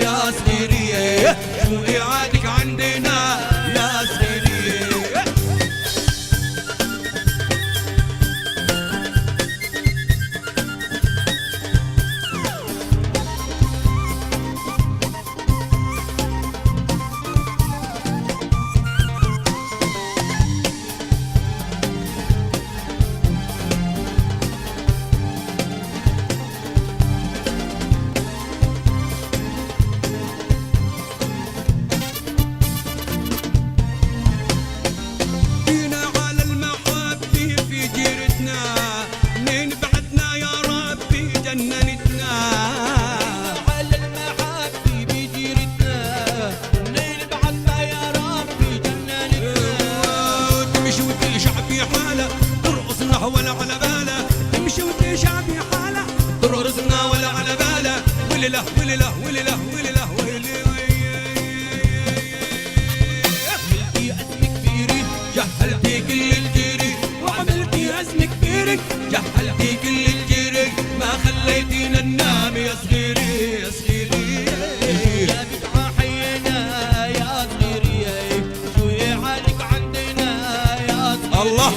يا صغيري شو إعادك عندنا يا صغيري. ولا على باله تمشي وتشعب يا حاله ترقصنا ولا على باله ويلي له ويلي له ويلي له ويلي له ويلي. عملتي أزمة كبيرة جهلتي كل الجيري وعملتي أزمة كبيرة جهلتي كل الجيري ما خليتينا ننام يا صغيري يا صغيري. يا بدعة حينا يا صغيري شو حالك عندنا يا صغيري. الله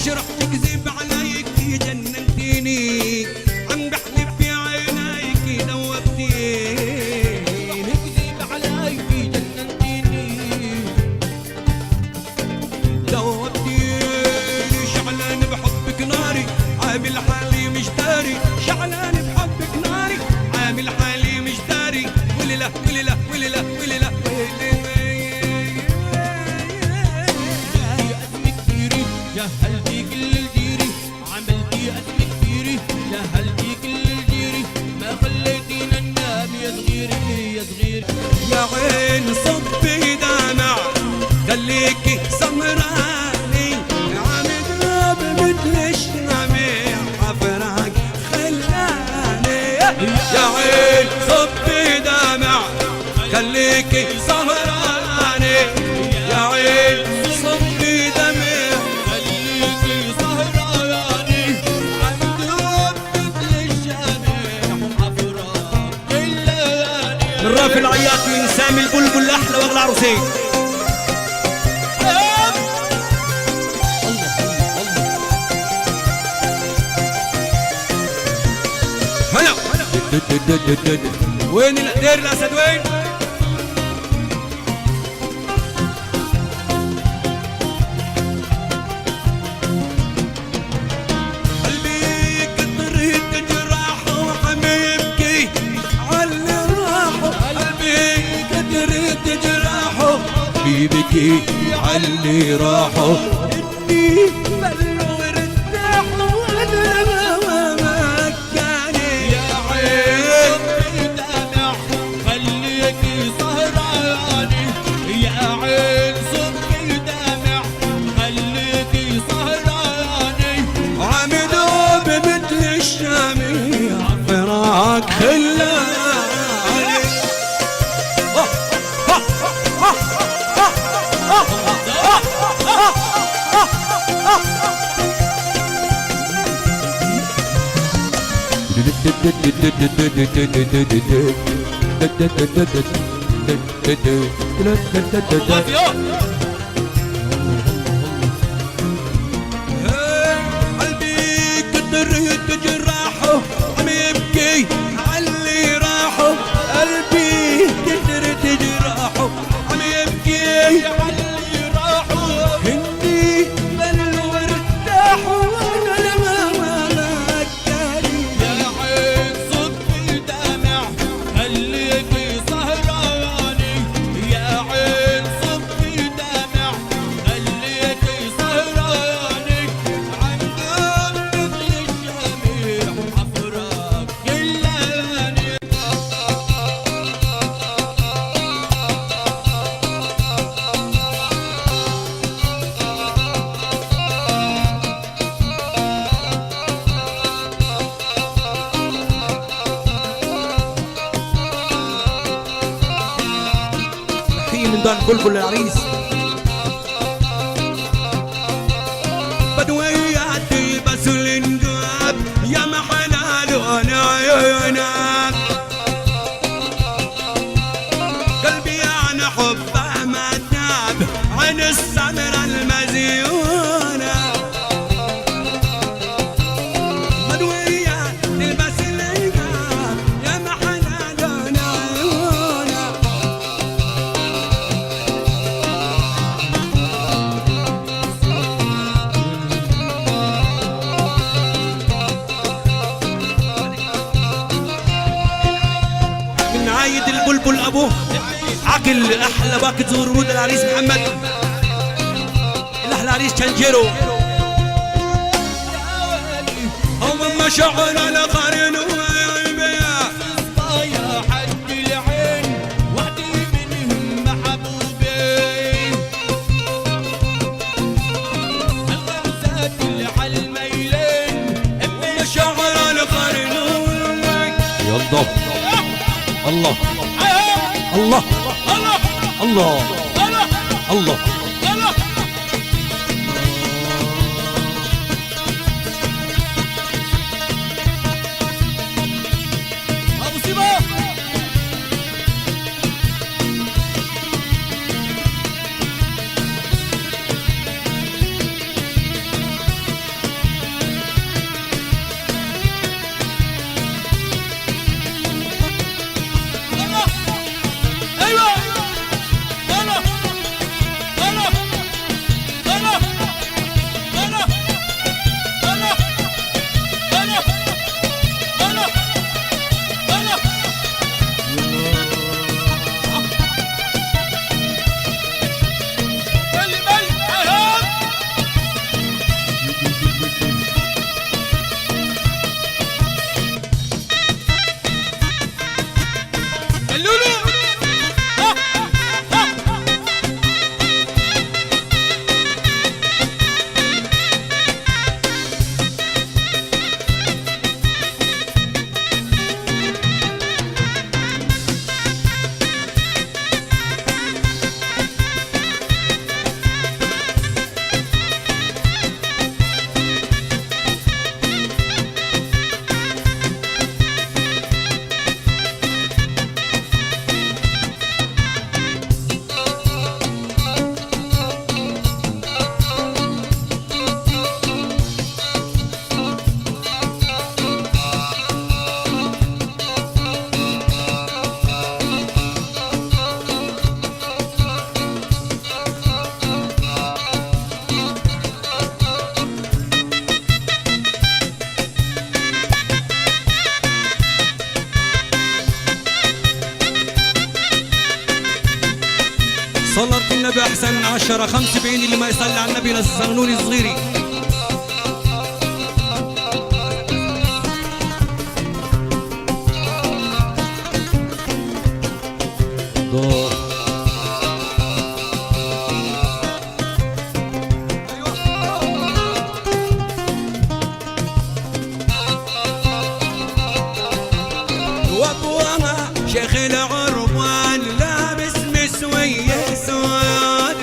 رح تكذب عليك جننتيني عم بحلف في عينيك دوبتيني. نكذب عليك جننتيني دوبتيني شعلان بحبك ناري عامل حالي مش داري شعلان بحبك ناري عامل حالي مش داري ويلي له ويلي له ويلي له ويلي له ويلي. جهلتي كل الجيري عملتي أزمة كبيرة جهلتي كل الجيري ما خليتينا ننام يا صغيري يا صغيري. يا عين صبي دمع خليكي سمراني عم تغاب مثل الشمع عفراك خلاني. يا عين صبي دمع خليكي سمراني يا عين صبي دمع الرافع العياط من سامي البلبل احلى واغلى عروسين. هلا وين دير الاسد وين؟ قلبي كترت جراحه وعم يبكي على راحه قلبي كترت جراحه بيبكي علي راحه اني بلو ارتاحه وانا ما مكاني. يا عين دمع خليكي سهراني يا عين صبي دمع خليكي سهراني عم دوب مثل الشامي عفراك خلاني. قلبي كترت جراحه عم يبكي علي راحه قلبي كترت جراحه عم يبكي علي راحه اني بلو ارتاحه وانا لما مكاني. يا عين صبي دمع خليكي سهراني يا عين صبي دمع رمضان بلبل العريس. بدوية تلبس النقاب يا محلى لون عيونك، قلبي انا حبه ما تاب عن السمرة المزيونة. بدوية تلبس النقاب يا محلى لون عيونك، من عايد البلبل ابوه عقل احلى باكت زهور ورود العريس محمد الاحلى عريس شنجرو. هم مشاعر القرن ويبيع يا حد العين وعدي منهم محبوبين، الغمزات اللي على الميلين مشاعر القرن يلا الله الله الله الله. ابو سيبا ايوه انا انا انا انا انا انا انا انا اللي مالك اهاب اللولو صلاة النبي أحسن 10 75 اللي ما يصلي على النبي للصغنوني صغيري. وابوها شيخ العربان لابس مسوية سود،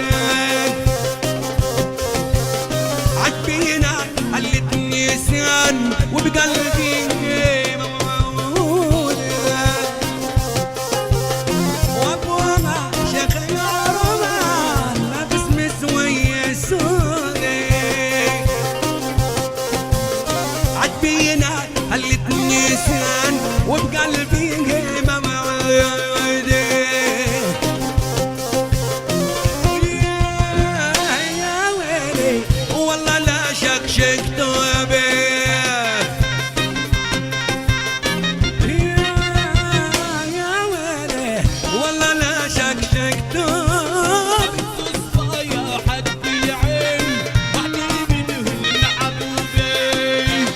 عجبينا قلت نسيان وبقلبي موجود. وابوها شيخ العربان لابس مسوية سود، عجبينا قلت نسيان وبقلبي والله لا شكشكت يا ويلي والله لا شكشكت يا حد العين وعدي منهم محبوبين،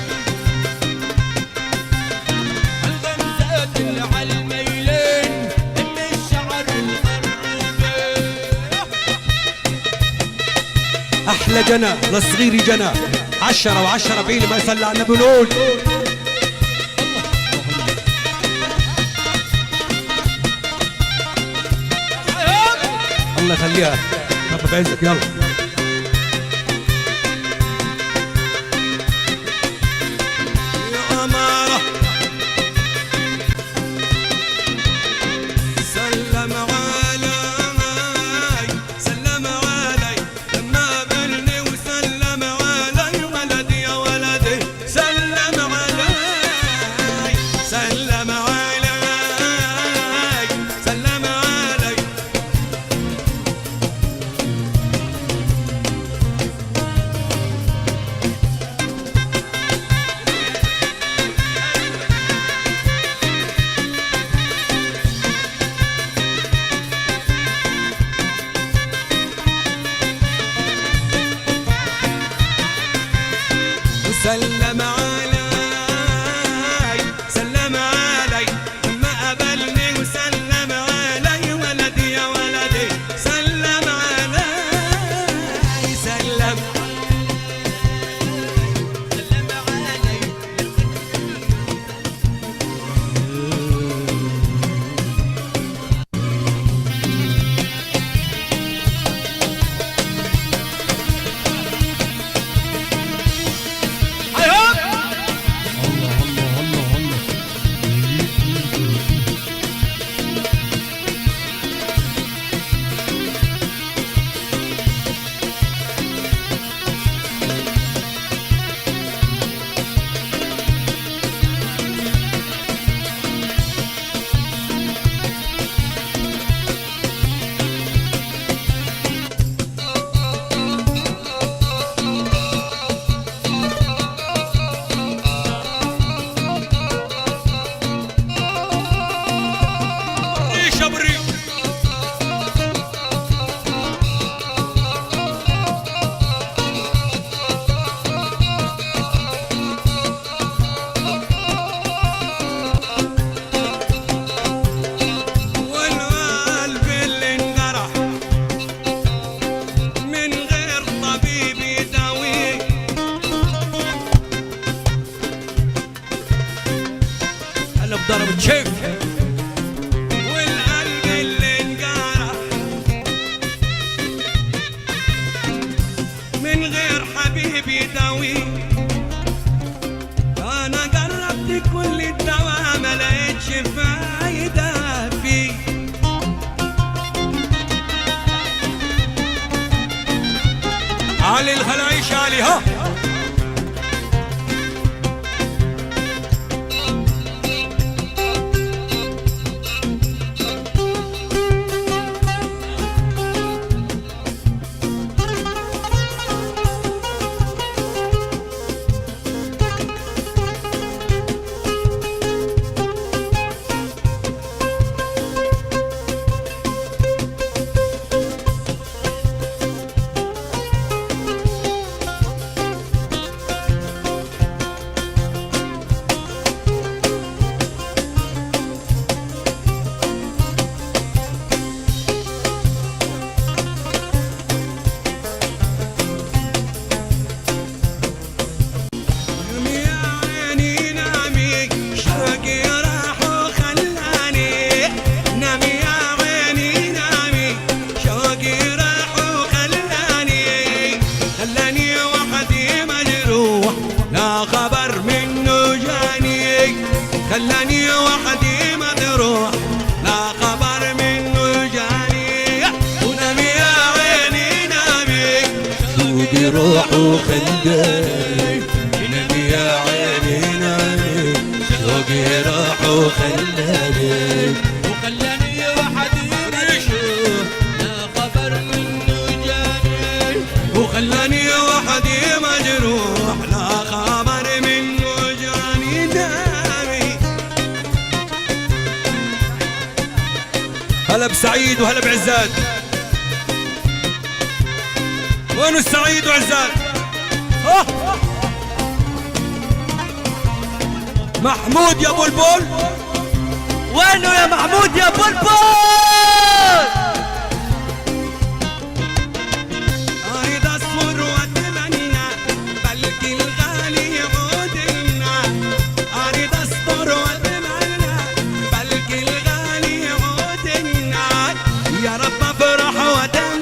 الغمزات اللي على الميلين ام الشعر الغروبين. أحلى جنى لصغيري جنى 10 و10 بعيد ما يصلي على النبي نقول يخليها. رب بعزك. يلا يا أمارة سلم علي سلم علي لما قابلني وسلم علي ولدي يا ولدي سلم علي سلم علي سلم علي سلم علي سلم علي لما قابلني وسلم علي ولدي يا ولدي سلم علي سلم سلم علي ضرب تشيك والقلب اللي انجرح من غير حبيب يداويه انا جربت كل الدواء ما لقيتش فايده فيه علي الخلايش علي ها خلاني وحدي مجروح لا خبر منه جاني ونامي يا عيني نامي شوقي روح وخلاني نامي يا عيني نامي شوقي روح وخلاني وحدي مجروح لا خبر منه جاني وخلاني وحدي مجروح لا خبر منه جاني نامي. هلا بسعيد وهلا بعزاد. وينو السعيد وعزاد؟ محمود يا بلبل، وينو يا محمود يا بلبل؟ اريد اصبر واتمنى بلكي الغالي يعود لنا. اريد اصبر واتمنى بلكي الغالي يعود لنا. يا رب افرح واتمنى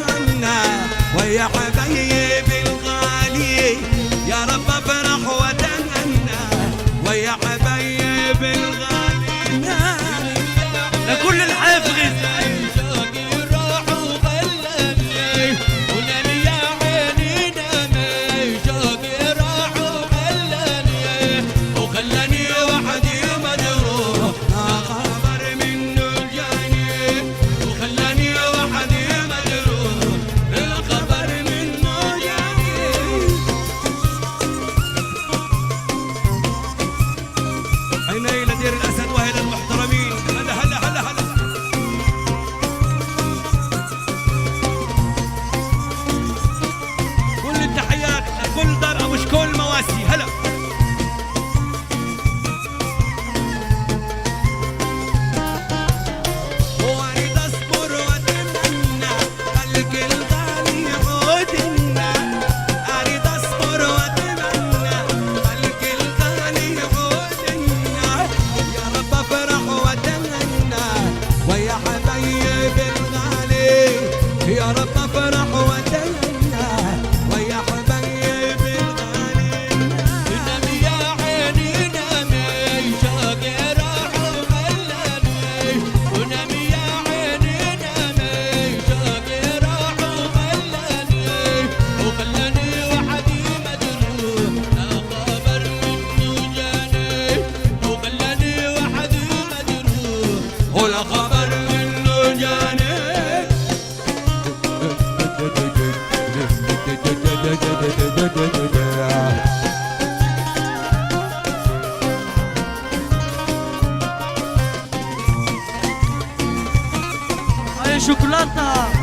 شوكولاتة